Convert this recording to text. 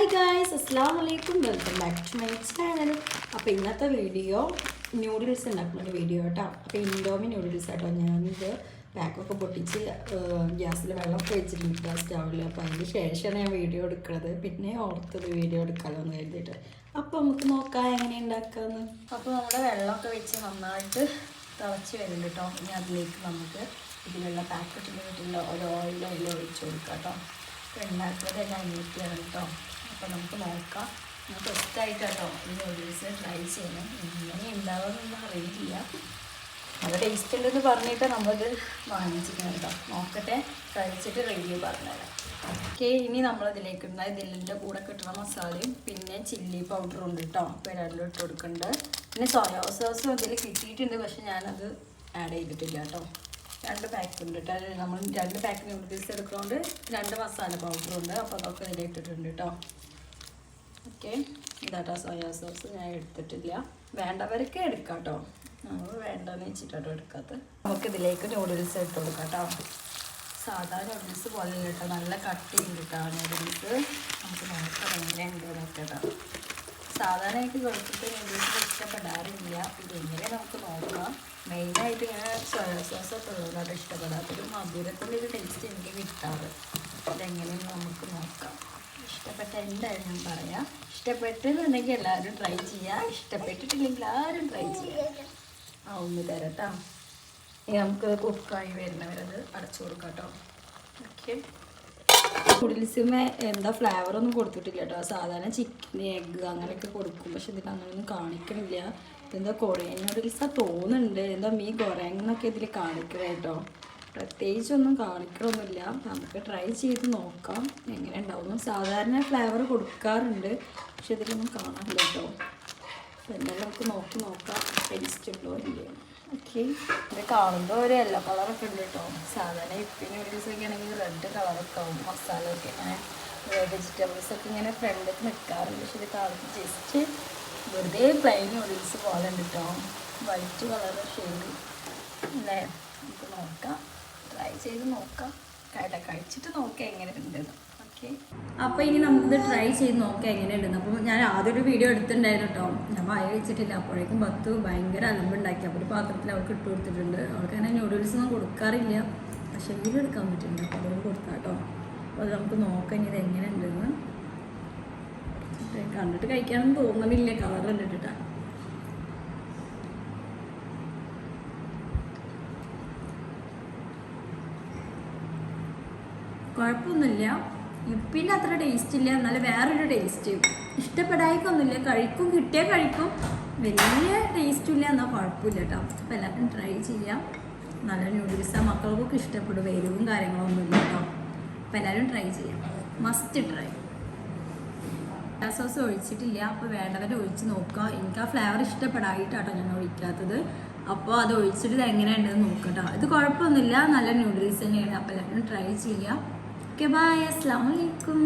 Hi guys, അസ്സലാമു അലൈക്കും. Welcome back to my channel. അപ്പോൾ ഇന്നത്തെ വീഡിയോ ന്യൂഡിൽസ് ഉണ്ടാക്കുന്ന വീഡിയോ കേട്ടോ. അപ്പോൾ ഇൻഡോമി ന്യൂഡിൽസ് കേട്ടോ. ഞാനിത് പാക്കൊക്കെ പൊട്ടിച്ച് ഗ്യാസിൽ വെള്ളമൊക്കെ വെച്ചിട്ടുണ്ട് സ്റ്റൗവിൽ. അപ്പോൾ അതിന് ശേഷമാണ് ഞാൻ വീഡിയോ എടുക്കുന്നത്. പിന്നെ ഓർത്തത് വീഡിയോ എടുക്കാമല്ലോ എന്ന് കരുതിയിട്ട്. അപ്പോൾ നമുക്ക് നോക്കാം എങ്ങനെ ഉണ്ടാക്കാമെന്ന്. അപ്പോൾ നമ്മുടെ വെള്ളമൊക്കെ വെച്ച് നന്നായിട്ട് തിളച്ച് വരുന്നുണ്ട് കേട്ടോ. ഇനി അതിലേക്ക് നമുക്ക് ഇതിലുള്ള പാക്കറ്റിൽ വീട്ടിലുള്ള ഒരു ഓയിലോ ഒഴിച്ച് കൊടുക്കാം കേട്ടോ. ഉണ്ടാക്കുന്നത് എല്ലാം അനിയത്തിയാണ് കേട്ടോ. അപ്പോൾ നമുക്ക് നോക്കാം. ഞാൻ ഫസ്റ്റായിട്ട് കേട്ടോ ഈ നൂഡിൽസ് ട്രൈ ചെയ്യണം. എങ്ങനെ ഉണ്ടാവുമെന്നൊന്നും അറിയില്ല. നല്ല ടേസ്റ്റ് ഉണ്ടെന്ന് പറഞ്ഞിട്ട് നമ്മളിത് വാങ്ങിച്ചിരിക്കണം കേട്ടോ. നോക്കട്ടെ, കഴിച്ചിട്ട് റിവ്യൂ പറഞ്ഞുതരാം. ഓക്കെ, ഇനി നമ്മളിതിലേക്ക് ഇടുന്ന ഇതിൻ്റെ കൂടെ കിട്ടുന്ന മസാലയും പിന്നെ ചില്ലി പൗഡറും ഉണ്ട് കേട്ടോ. അപ്പോൾ രണ്ടും ഇട്ട് കൊടുക്കുന്നുണ്ട്. പിന്നെ സോയാ സോസും ഇതിൽ കിട്ടിയിട്ടുണ്ട്, പക്ഷെ ഞാനത് ആഡ് ചെയ്തിട്ടില്ല കേട്ടോ. 2 പാക്ക് ഉണ്ട് കേട്ടോ. നമ്മൾ 2 പാക്ക് നൂഡിൽസ് എടുക്കുന്നതുകൊണ്ട് 2 മസാല പൗഡറും ഉണ്ട്. അപ്പോൾ അതൊക്കെ ഇതിൽ ഇട്ടിട്ടുണ്ട് കേട്ടോ. ഓക്കെ, ഇതാട്ടോ സോയാ സോസ് ഞാൻ എടുത്തിട്ടില്ല. വേണ്ടവരൊക്കെ എടുക്കാം കേട്ടോ. നമ്മൾ വേണ്ടെന്ന് വെച്ചിട്ടോ എടുക്കാത്തത്. നമുക്കിതിലേക്ക് നൂഡിൽസ് ഇട്ട് കൊടുക്കാം കേട്ടോ. സാധാ നൂഡിൽസ് പോലെ കേട്ടോ, നല്ല കട്ടിയുണ്ട് കേട്ടോ നൂഡിൽസ്. നമുക്ക് നോക്കാം എങ്ങനെയുണ്ട് നോക്കട്ടോ. സാധാരണയായിട്ട് ഗൾഫിലത്തെ നൂഡിൽസ് ഇഷ്ടപ്പെടാറില്ല. ഇതെങ്ങനെ നമുക്ക് നോക്കാം. മെയിനായിട്ട് ഇങ്ങനെ സോയാ സോസൊക്കെ ഉള്ളതാണ് ഇഷ്ടപ്പെടാത്തൊരു മധുരത്തിൻ്റെ ഒരു ടേസ്റ്റ് എനിക്ക് കിട്ടാറ്. ഇതെങ്ങനെയെന്ന് നമുക്ക് നോക്കാം. ഇഷ്ടപ്പെട്ട എന്തായാലും ഞാൻ പറയാം. ഇഷ്ടപ്പെട്ടെന്നുണ്ടെങ്കിൽ എല്ലാവരും ട്രൈ ചെയ്യുക. ഇഷ്ടപ്പെട്ടിട്ടില്ലെങ്കിൽ ആരും ട്രൈ ചെയ്യുക. ഒന്ന് തരട്ടോ. ഇനി നമുക്ക് കുക്കായി വരുന്നവരത് അടച്ചു കൊടുക്കാം കേട്ടോ. ഓക്കെ, നൂഡിൽസുമേ എന്താ ഫ്ലേവറൊന്നും കൊടുത്തിട്ടില്ല കേട്ടോ. സാധാരണ ചിക്കൻ എഗ്ഗ് അങ്ങനെയൊക്കെ കൊടുക്കും, പക്ഷെ ഇതിൽ അങ്ങനെയൊന്നും കാണിക്കണില്ല. എന്താ കൊറിയൻ നൂഡിൽസാ തോന്നുന്നുണ്ട്. എന്താ മീ ഗൊറാങ് എന്നൊക്കെ ഇതിൽ കാണിക്കണേ കേട്ടോ. പ്രത്യേകിച്ചൊന്നും കാണിക്കണമൊന്നുമില്ല. നമുക്ക് ട്രൈ ചെയ്ത് നോക്കാം എങ്ങനെ ഉണ്ടാവും. സാധാരണ ഫ്ലേവർ കൊടുക്കാറുണ്ട്, പക്ഷെ ഇതിലൊന്നും കാണാനില്ല കേട്ടോ. അപ്പോൾ എന്തായാലും നമുക്ക് നോക്കാം ടേസ്റ്റ് ഉണ്ടോ ഇല്ലയോ. ഓക്കെ, ഇത് കാണുമ്പോൾ ഒരു യെല്ലോ കളറൊക്കെ ഉണ്ട് കേട്ടോ. സാധാരണ ഇപ്പി നൂഡിൽസൊക്കെ ആണെങ്കിൽ റെഡ് കളറൊക്കെ ആവും. മസാലയൊക്കെ ഇങ്ങനെ വെജിറ്റബിൾസൊക്കെ ഇങ്ങനെ ഫ്രണ്ടിൽ നിൽക്കാറുണ്ട്, പക്ഷെ ഇത് കാണുമ്പോൾ ജസ്റ്റ് വെറുതെ പ്ലെയിൻ നൂഡിൽസ് പോലെ ഉണ്ട് കേട്ടോ. വൈറ്റ് കളർ ഷെയ്ഡ് അല്ലേ. നമുക്ക് നോക്കാം, ട്രൈ ചെയ്ത് നോക്കാം. കഴിച്ചിട്ട് നോക്കാം എങ്ങനെ ഉണ്ടെന്ന്. ഓക്കെ, അപ്പോൾ ഇനി നമുക്കിത് ട്രൈ ചെയ്ത് നോക്കാം എങ്ങനെ ഉണ്ടെന്ന്. അപ്പോൾ ഞാൻ ആദ്യം ഒരു വീഡിയോ എടുത്തിട്ടുണ്ടായിരുന്നു കേട്ടോ. ഞാൻ വായ വെച്ചിട്ടില്ല. അപ്പോഴേക്കും 10 ഭയങ്കര അലമ്പുണ്ടാക്കി. അപ്പോൾ ഒരു പാത്രത്തിൽ അവൾക്ക് ഇട്ട് കൊടുത്തിട്ടുണ്ട്. അവൾക്ക് അങ്ങനെ നൂഡിൽസ് ഒന്നും കൊടുക്കാറില്ല, പക്ഷേ വീഡിയോ എടുക്കാൻ പറ്റുന്നുണ്ട്. അപ്പോൾ അതുകൊണ്ട് കൊടുക്കാം കേട്ടോ. അപ്പോൾ അത് നമുക്ക് നോക്കാം ഇനി ഇത് എങ്ങനെ ഉണ്ടെന്ന്. കണ്ടിട്ട് കഴിക്കാനൊന്നും തോന്നണില്ല, കളർ കണ്ടിട്ടാണ്. കുഴപ്പമൊന്നുമില്ല. ഇപ്പിൻ്റെ അത്ര ടേസ്റ്റ് ഇല്ല, എന്നാലും വേറൊരു ടേസ്റ്റ്. ഇഷ്ടപ്പെടായിക്കൊന്നുമില്ല. കഴിക്കും, കിട്ടിയാൽ കഴിക്കും. വലിയ ടേസ്റ്റും ഇല്ല, എന്നാൽ കുഴപ്പമില്ല കേട്ടോ. അപ്പോൾ എല്ലാവരും ട്രൈ ചെയ്യാം. നല്ല നൂഡിൽസാണ്, മക്കൾക്കൊക്കെ ഇഷ്ടപ്പെടും. എരിവും കാര്യങ്ങളൊന്നുമില്ല കേട്ടോ. അപ്പോൾ എല്ലാവരും ട്രൈ ചെയ്യാം, മസ്റ്റ് ട്രൈ. സോസ് ഒഴിച്ചിട്ടില്ല, അപ്പോൾ വേണ്ടവരെ ഒഴിച്ച് നോക്കുക. എനിക്ക് ആ ഫ്ലേവർ ഇഷ്ടപ്പെടായിട്ടാട്ടോ ഞാൻ ഒഴിക്കാത്തത്. അപ്പോൾ അത് ഒഴിച്ചിട്ട് ഇത് എങ്ങനെയുണ്ടെന്ന് നോക്കട്ടോ. ഇത് കുഴപ്പമൊന്നുമില്ല, നല്ല നൂഡിൽസ് തന്നെയാണ്. അപ്പോൾ എല്ലാവരും ട്രൈ ചെയ്യാം. ഓക്കെ, ബൈ, അസ്സലാമു അലൈക്കും.